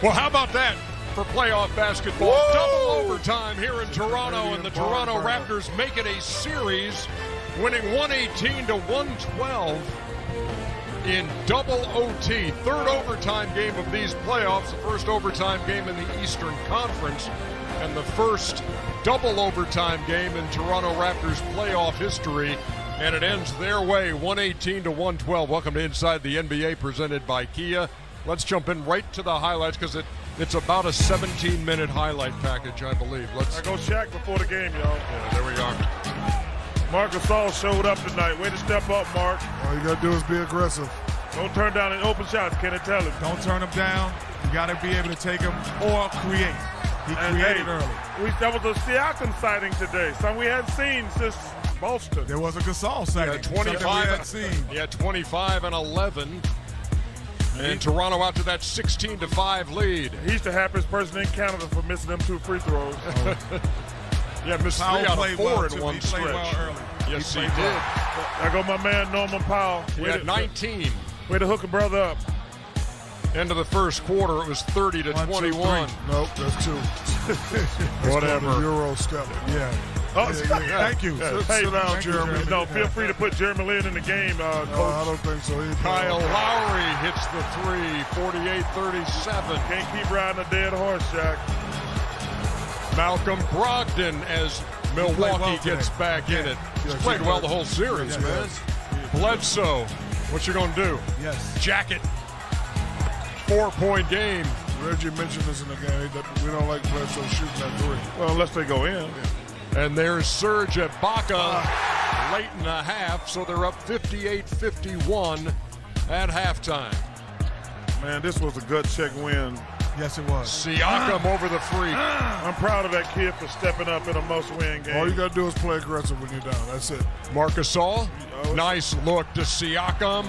Well, how about that for playoff basketball? Woo! Double overtime here in Toronto, and the Toronto Raptors make it a series, winning 118 to 112 in double OT. Third overtime game of these playoffs, the first overtime game in the Eastern Conference, and the first double overtime game in Toronto Raptors playoff history. And it ends their way, 118 to 112. Welcome to Inside the NBA, presented by Kia. Let's jump in right to the highlights, because it's about a 17-minute highlight package, I believe. I go Shaq before the game, y'all. Yeah, there we are. Marc Gasol showed up tonight. Way to step up, Marc. All you got to do is be aggressive. Don't turn down any open shots, can I tell him? Don't turn them down. You got to be able to take them or create. He created early. That was a Siakam sighting today, something we hadn't seen since Boston. There was a Gasol sighting. 25 and 11. And Toronto out to that 16-5 lead. He's the happiest person in Canada for missing them 2 free throws. Yeah, missed 3 out of 4 in one stretch. Well early. Yes, he did. There go my man Norman Powell. He had 19. Way to hook a brother up. End of the first quarter, it was 30 to 21. Nope, that's 2. Whatever. Euro step. Yeah. Oh, Thank you. Sit down, Jeremy. No, feel free to put Jeremy Lin in the game, Coach. I don't think so either. Kyle Lowry hits the 3, 48-37. Can't keep riding a dead horse, Shaq. Malcolm Brogdon as Milwaukee gets back in it. He's played well the whole series, man. Bledsoe, what you gonna do? Yes. Jacket. 4-point game. Reggie mentioned this in the game that we don't like Bledsoe shooting that 3. Well, unless they go in. And there's Serge Ibaka late in the half, so they're up 58-51 at halftime. Man, this was a gut check win. Yes, it was. Siakam over the free. I'm proud of that kid for stepping up in a must-win game. All you got to do is play aggressive when you're down. That's it. Marc Gasol, nice look to Siakam.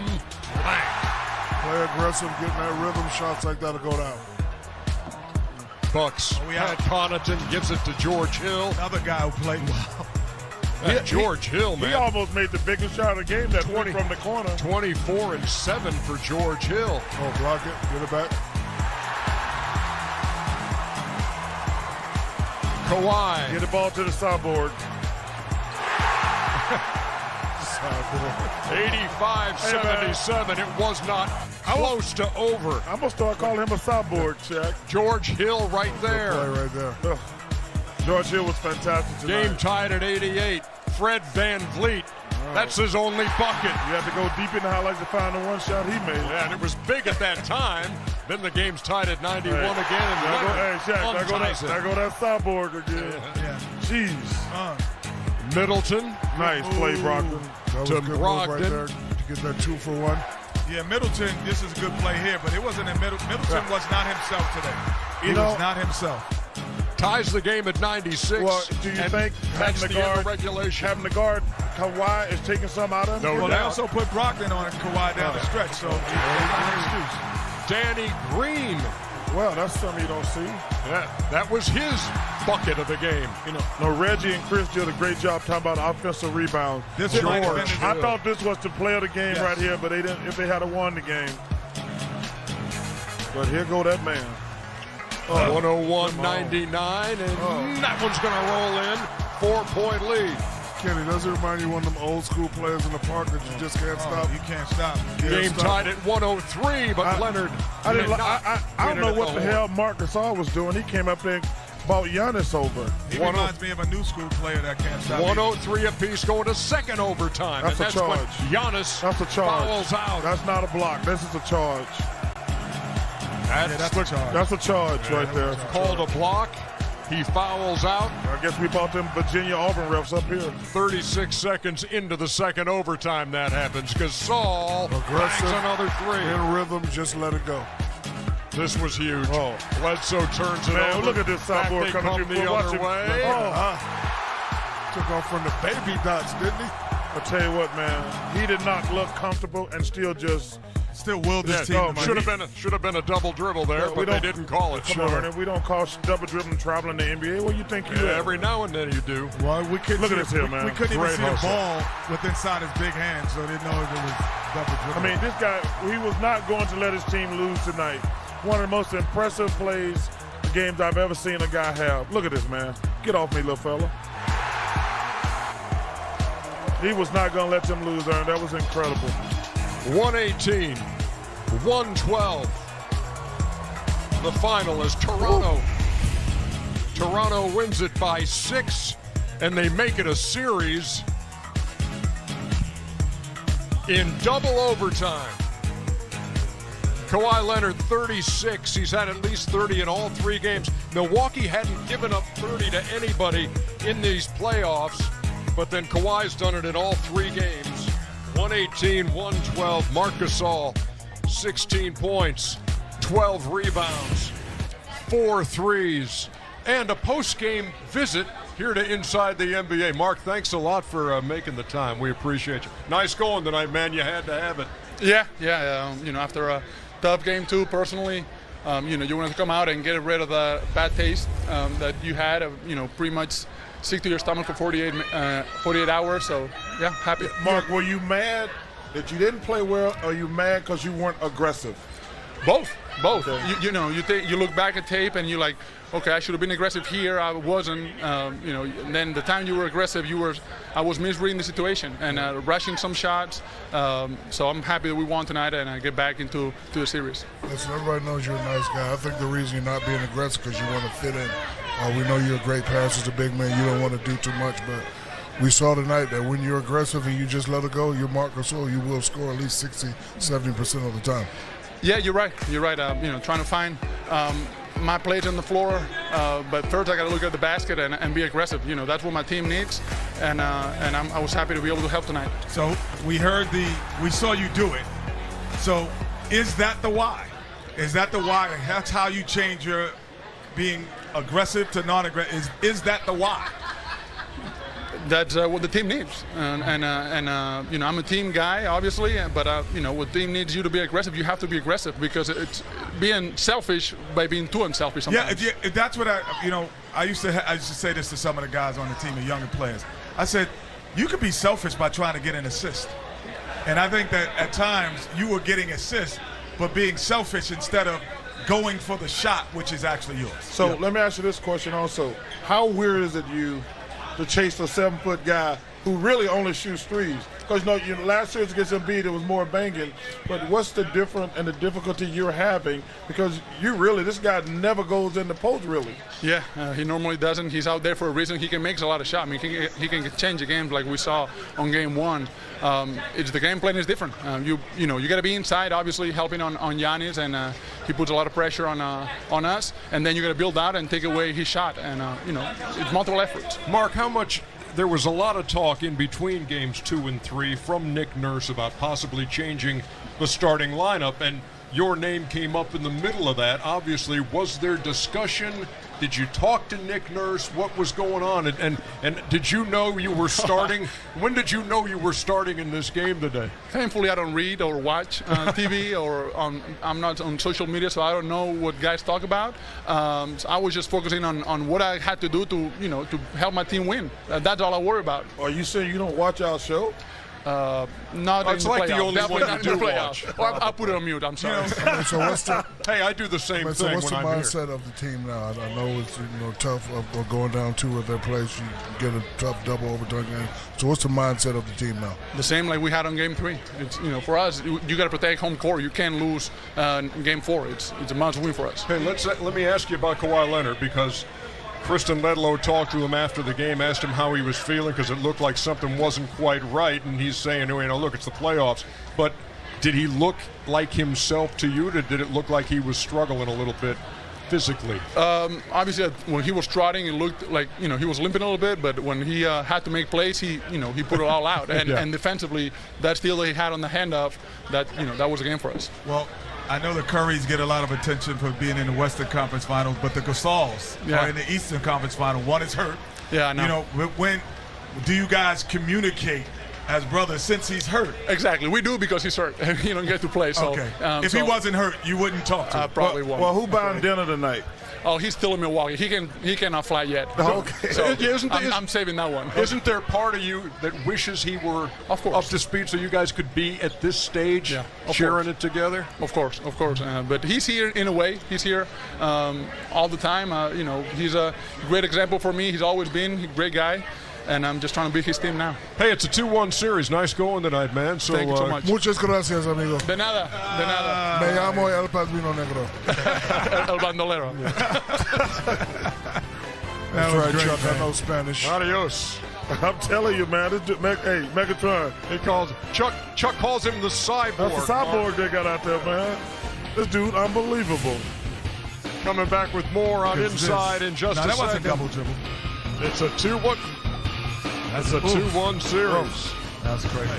Play aggressive, getting that rhythm. Shots like that will go down. Bucks. Pat Connaughton gives it to George Hill. Another guy who played well. George Hill, man. He almost made the biggest shot of the game, that 20 from the corner. 24 and 7 for George Hill. Oh, block it. Get it back. Kawhi. Get the ball to the sideboard. 85-77. It was not close to over. I'm going to start calling him a sideboard, Shaq. George Hill right there. Play right there. George Hill was fantastic tonight. Game tied at 88. Fred VanVleet. That's his only bucket. You have to go deep in the highlights to find the one shot he made. Yeah, and it was big at that time. Then the game's tied at 91 again. And there go that sideboard again. Yeah. Jeez. Middleton. Nice play, Brogdon. That was To a good move right Brogdon. there to get that 2 for 1. Yeah, Middleton, this is a good play here, but it wasn't in Middleton was not himself today. He was not himself. Ties the game at 96. Well, do you think that's having the the end of guard, regulation? having the guard Kawhi is taking some out of him? No Well, they doubt. also put Brogdon on Kawhi down the stretch, so it's not an excuse. Danny Green. Well, that's something you don't see. Yeah, that was his bucket of the game. No, Reggie and Chris did a great job talking about offensive rebound. This might have been his I thought this was the play of the game right here, but they didn't. If they had won the game, but here go that man. 101-99, and that one's going to roll in. 4-point lead. Kenny, does it remind you of one of them old school players in the park that you just can't stop? You can't stop. Game tied at 103, but Leonard I did not don't win know it what at the hell Marc Gasol was doing. He came up there and bought Giannis over. He reminds me of a new school player that can't stop. 103 apiece going to second overtime. That's and a that's when charge. Giannis That's a charge. fouls out. That's not a block. This is a charge. That's a charge. That's a charge right there. Called a block. He fouls out. I guess we bought them Virginia Auburn refs up here. 36 seconds into the second overtime that happens. Gasol bangs another 3. In rhythm, just let it go. This was huge. Bledsoe turns it Man, over. look at this sideboard Back they coming come through. the Watch other it. way. Took off from the baby dots, didn't he? I tell you what, man, he did not look comfortable and still willed his team. Should have been a double dribble there, but they didn't call it. Come on, we don't call double dribbling traveling the NBA. What do you think you Yeah, every now and then you do. Well, we couldn't Look at this here, man. We couldn't even Great see the hustle. ball with inside his big hands, so they didn't know if it was double dribble. I mean, this guy, he was not going to let his team lose tonight. one of the most impressive plays, games I've ever seen a guy have. Look at this, man. Get off me, little fella. He was not going to let them lose, Aaron. That was incredible. 118, 112. The final is Toronto. Toronto wins it by 6, and they make it a series in double overtime. Kawhi Leonard, 36. He's had at least 30 in all 3 games. Milwaukee hadn't given up 30 to anybody in these playoffs, but then Kawhi's done it in all 3 games. 118, 112. Marc Gasol, 16 points, 12 rebounds, 4 threes, and a post-game visit here to Inside the NBA. Marc, thanks a lot for making the time. We appreciate you. Nice going tonight, man. You had to have it. Yeah. After a tough game too, personally, you wanted to come out and get rid of the bad taste that you had of, pretty much sick to your stomach for 48 hours. So, yeah, happy. Marc, were you mad that you didn't play well, or are you mad because you weren't aggressive? Both. Okay. You look back at tape and you're like, okay, I should have been aggressive here. I wasn't. And then the time you were aggressive, I was misreading the situation and rushing some shots. So I'm happy that we won tonight and I get back into the series. Listen, everybody knows you're a nice guy. I think the reason you're not being aggressive because you want to fit in. We know you're a great passer as a big man. You don't want to do too much, but we saw tonight that when you're aggressive and you just let it go, you're Marc Gasol, you will score at least 60, 70% of the time. Yeah, you're right. Trying to find my plays on the floor, but first I got to look at the basket and be aggressive. That's what my team needs, and I was happy to be able to help tonight. So we saw you do it. So is that the why? Is that the why? That's how you change your being aggressive to non-aggressive. Is that the why? That's what the team needs, and I'm a team guy, obviously, but what the team needs you to be aggressive. You have to be aggressive because it's being selfish by being too unselfish sometimes. Yeah, that's what I used to say this to some of the guys on the team, the younger players. I said, you could be selfish by trying to get an assist, and I think that at times you were getting assists, but being selfish instead of going for the shot, which is actually yours. So let me ask you this question also: how weird is it to chase a 7-foot guy who really only shoots threes? Because last series against Embiid, it was more banging. But what's the difference and the difficulty you're having? Because this guy never goes in the post, really. Yeah, he normally doesn't. He's out there for a reason. He can make a lot of shots. I mean, he can change the game like we saw on game 1. The game plan is different. You got to be inside, obviously, helping on Giannis, and he puts a lot of pressure on us. And then you got to build out and take away his shot. And it's multiple efforts. Marc, how much? There was a lot of talk in between games 2 and 3 from Nick Nurse about possibly changing the starting lineup, and your name came up in the middle of that. Obviously, was there discussion? Did you talk to Nick Nurse? What was going on? And did you know you were starting? When did you know you were starting in this game today? Thankfully, I don't read or watch TV or I'm not on social media, so I don't know what guys talk about. So I was just focusing on what I had to do to help my team win. That's all I worry about. Are you saying you don't watch our show? Not it's in like the the only one you do watch. Well, I'll put it on mute. I'm sorry. So what's the Hey, I do the same thing. So what's the when I'm mindset here. of the team now? I know it's tough going down 2 of their plays. You get a tough double overtime game. So what's the mindset of the team now? The same like we had on game 3. It's for us, you got to protect home court. You can't lose game 4. It's a must win for us. Hey, let me ask you about Kawhi Leonard, because Kristen Ledlow talked to him after the game, asked him how he was feeling because it looked like something wasn't quite right, and he's saying, look, it's the playoffs. But did he look like himself to you? Did it look like he was struggling a little bit physically? Obviously, when he was trotting, it looked like he was limping a little bit. But when he had to make plays, he put it all out. And, and defensively, that steal that he had on the handoff, that was a game for us. Well, I know the Currys get a lot of attention for being in the Western Conference Finals, but the Gasols are in the Eastern Conference Final. One is hurt. Yeah, I know. When do you guys communicate as brothers since he's hurt. Exactly. We do because he's hurt. He don't get to play. So, Okay. If he wasn't hurt, you wouldn't talk to I him. probably won't. Well, who buying dinner tonight? Oh, he's still in Milwaukee. He cannot fly yet. Okay. So Isn't- I'm saving that one. Isn't there part of you that wishes he were Of course. up to speed so you guys could be at this stage Yeah, of sharing course. it together? Of course. But he's here in a way. He's here all the time. He's a great example for me. He's always been a great guy, and I'm just trying to beat his team now. Hey, it's a 2-1 series. Nice going tonight, man. So, Thank you so much. Muchas gracias, amigo. De nada. Me llamo El Padrino Negro. El bandolero. That's was right, great, Chuck. man. I know Spanish. Adios. I'm telling you, man. This hey, Megatron. He calls Chuck calls him the cyborg. That's the cyborg they got out there, man. This dude, unbelievable. Coming back with more on Inside in just No, a that wasn't second. double dribble. It's a 2-1. That's a 2-1 series. That's crazy.